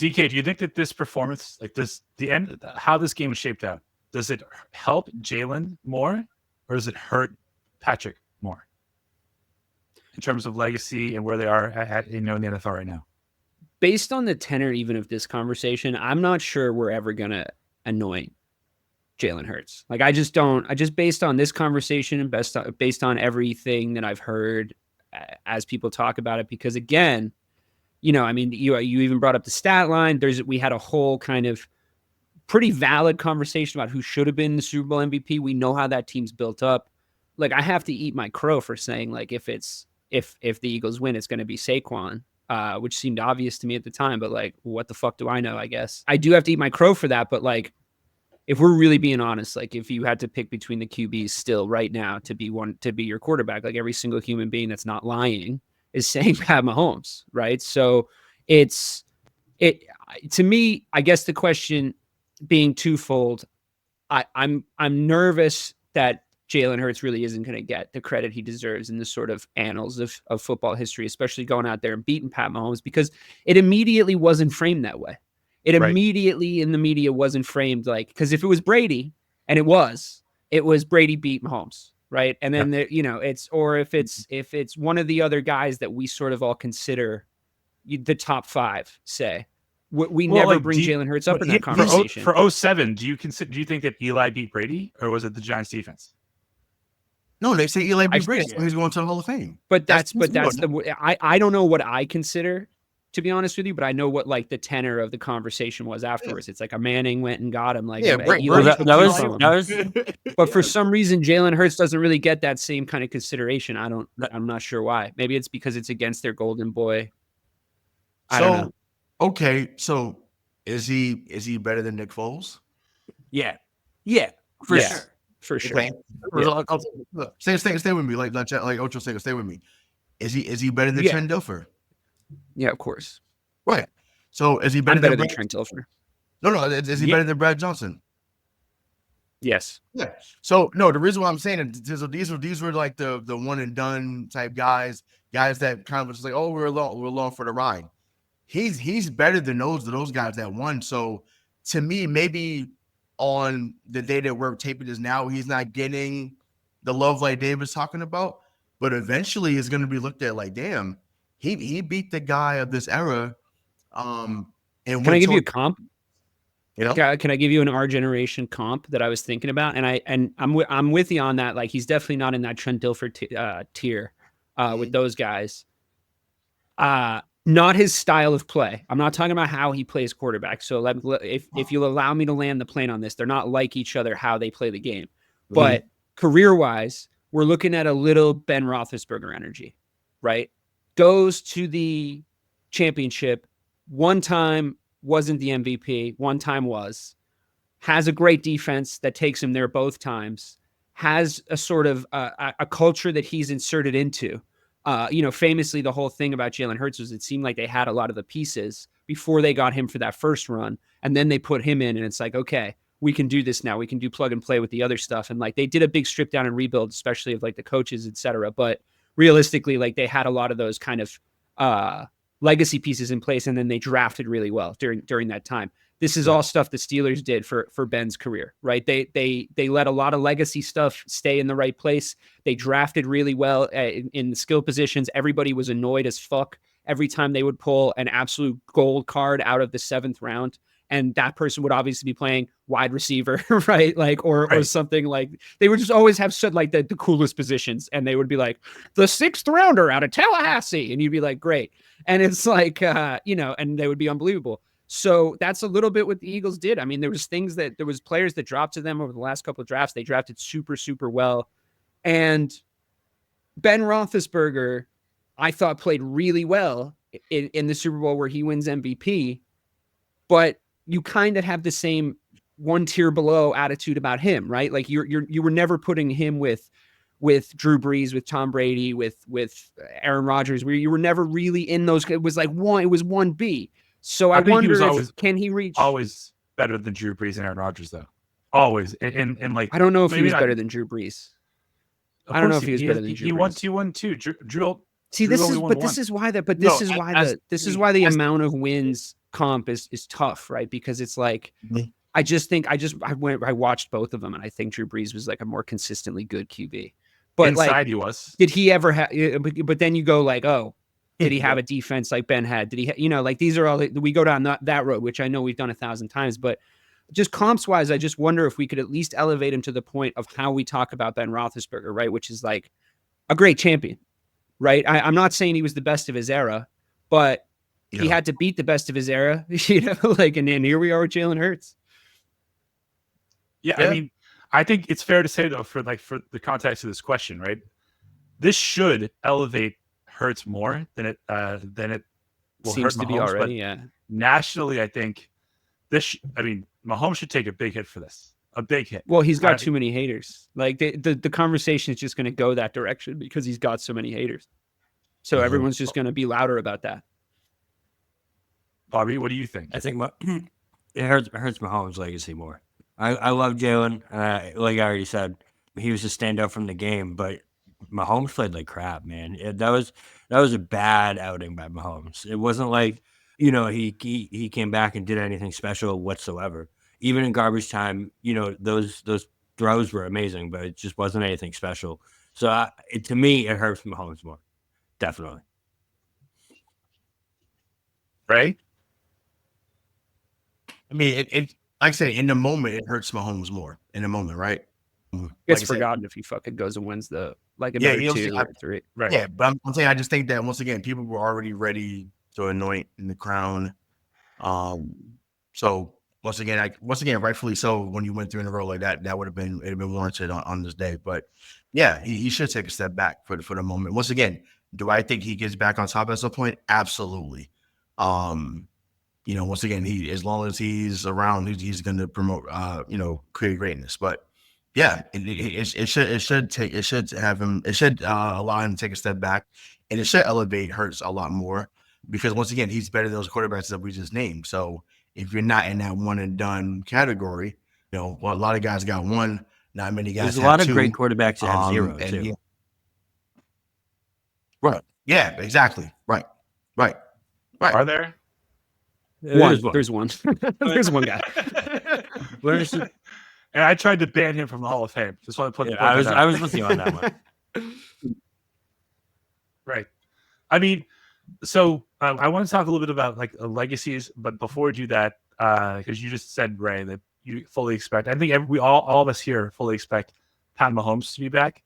DK, do you think that this performance, like how this game is shaped out, does it help Jalen more or does it hurt Patrick more in terms of legacy and where they are in the NFL right now? Based on the tenor even of this conversation, I'm not sure we're ever going to annoy Jalen Hurts. Like, I just based on this conversation and based on everything that I've heard as people talk about it, because again, I mean, you even brought up the stat line. We had a whole kind of pretty valid conversation about who should have been the Super Bowl MVP. We know how that team's built up. Like, I have to eat my crow for saying, like, if the Eagles win, it's going to be Saquon, which seemed obvious to me at the time. But, like, what the fuck do I know, I guess? I do have to eat my crow for that. But, like, if we're really being honest, like, if you had to pick between the QBs still right now to be your quarterback, like, every single human being that's not lying is saying Pat Mahomes, right? So to me, I guess the question being twofold, I'm nervous that Jalen Hurts really isn't going to get the credit he deserves in the sort of annals of football history, especially going out there and beating Pat Mahomes, because it immediately wasn't framed that way. It immediately in the media wasn't framed like, because if it was Brady, and it was Brady beat Mahomes, right? And then if it's one of the other guys that we sort of all consider the top five, say, we never bring Jalen Hurts up in that conversation. For 07, do you think that Eli beat Brady, or was it the Giants defense? No, they say Eli beat Brady, so he's going to the Hall of Fame. But I don't know what I consider, to be honest with you, but I know what like the tenor of the conversation was afterwards. It's like a Manning went and got him. Like, but for some reason, Jalen Hurts doesn't really get that same kind of consideration. I'm not sure why. Maybe it's because it's against their golden boy. I don't know. Okay, so is he better than Nick Foles? Yeah, for sure. Okay. Yeah. Stay with me, like Ocho said, stay with me. Is he better than Trent Dilfer? Yeah, of course. Right. So is he better than Trent Dilfer? No. Is he better than Brad Johnson? Yes. Yeah. So no, the reason why I'm saying it is these were like the one and done type guys that kind of was like, oh, we're along for the ride. He's better than those guys that won. So to me, maybe on the day that we're taping this now, he's not getting the love like Dave was talking about, but eventually it's going to be looked at like, damn, he beat the guy of this era. And can I give you a comp? Can I give you an our generation comp that I was thinking about? And I'm with you on that. Like, he's definitely not in that Trent Dilfer tier with those guys. Not his style of play. I'm not talking about how he plays quarterback. So if you'll allow me to land the plane on this, they're not like each other how they play the game. But career-wise, we're looking at a little Ben Roethlisberger energy, right? Goes to the championship. One time wasn't the MVP. One time was. Has a great defense that takes him there both times. Has a sort of a culture that he's inserted into. Famously, the whole thing about Jalen Hurts was it seemed like they had a lot of the pieces before they got him for that first run. And then they put him in and it's like, okay, we can do this now. We can do plug and play with the other stuff. And like, they did a big strip down and rebuild, especially of like the coaches, et cetera. But realistically, like they had a lot of those kind of legacy pieces in place. And then they drafted really well during that time. This is all stuff the Steelers did for Ben's career, right? They let a lot of legacy stuff stay in the right place. They drafted really well in the skill positions. Everybody was annoyed as fuck every time they would pull an absolute gold card out of the 7th round. And that person would obviously be playing wide receiver, right? Like, or something like they would just always have said like the coolest positions. And they would be like the 6th rounder out of Tallahassee. And you'd be like, great. And it's like, and they would be unbelievable. So that's a little bit what the Eagles did. I mean, there was players that dropped to them over the last couple of drafts. They drafted super, super well. And Ben Roethlisberger, I thought played really well in the Super Bowl where he wins MVP, but you kind of have the same one tier below attitude about him, right? Like you were never putting him with Drew Brees, with Tom Brady, with Aaron Rodgers, where you were never really in those. It was 1B. So I wonder can he reach always better than Drew Brees and Aaron Rodgers though. Always. And like, I don't know if he was better than Drew Brees. I don't know if he was better than Drew Brees. He won 2. Drew See, this is why the amount of wins comp is tough, right? Because it's like, Mhm. I watched both of them, and I think Drew Brees was like a more consistently good QB. But Inside like, he was. did he ever have? But then you go like, oh, did he have Yeah. a defense like Ben had? Did he? Like these are all we go down that road, which I know we've done 1,000 times, but just comps wise, I just wonder if we could at least elevate him to the point of how we talk about Ben Roethlisberger, right? Which is like a great champion, right? I'm not saying he was the best of his era, but he Yeah. had to beat the best of his era, like, and then here we are with Jalen Hurts. Yeah, Yeah. I mean, I think it's fair to say though, for the context of this question, right? This should elevate Hurts more than it will Seems hurt to be Mahomes. already, But yeah. nationally, I think Mahomes should take a big hit for this. A big hit. Well, he's got I- too many haters. Like the conversation is just going to go that direction because he's got so many haters. So Mhm. everyone's just going to be louder about that. Bobby, what do you think? I think it hurts Mahomes' legacy more. I love Jalen. Like I already said, he was a standout from the game, but Mahomes played like crap, man. That was a bad outing by Mahomes. It wasn't like, he came back and did anything special whatsoever. Even in garbage time, those throws were amazing, but it just wasn't anything special. So to me, it hurts Mahomes more, definitely. Ray? I mean, it like I said, in the moment, it hurts Mahomes more. In the moment, right? Gets Like I said, forgotten if he fucking goes and wins the Yeah, another he'll 2 see- or 3. Right. Yeah, but I'm saying I just think that once again, people were already ready to anoint in the crown. So once again, rightfully so. When you went 3 in a row like that, that would have been warranted on this day. But yeah, he should take a step back for the moment. Once again, do I think he gets back on top at some point? Absolutely. Once again, as long as he's around, he's going to promote, create greatness. But yeah, it should allow him to take a step back, and it should elevate Hurts a lot more because once again, he's better than those quarterbacks that we just named. So if you're not in that one and done category, a lot of guys got one, not many guys. There's a have lot of 2. great quarterbacks that have 0 and too. yeah. Right. Yeah, exactly. Right. Are there? There's one. There's one guy. And I tried to ban him from the Hall of Fame. Just want to put. I was with you on that one. Right. I mean, so I want to talk a little bit about like legacies, but before we do that, because you just said, Ray, that you fully expect. I think all of us here fully expect Pat Mahomes to be back.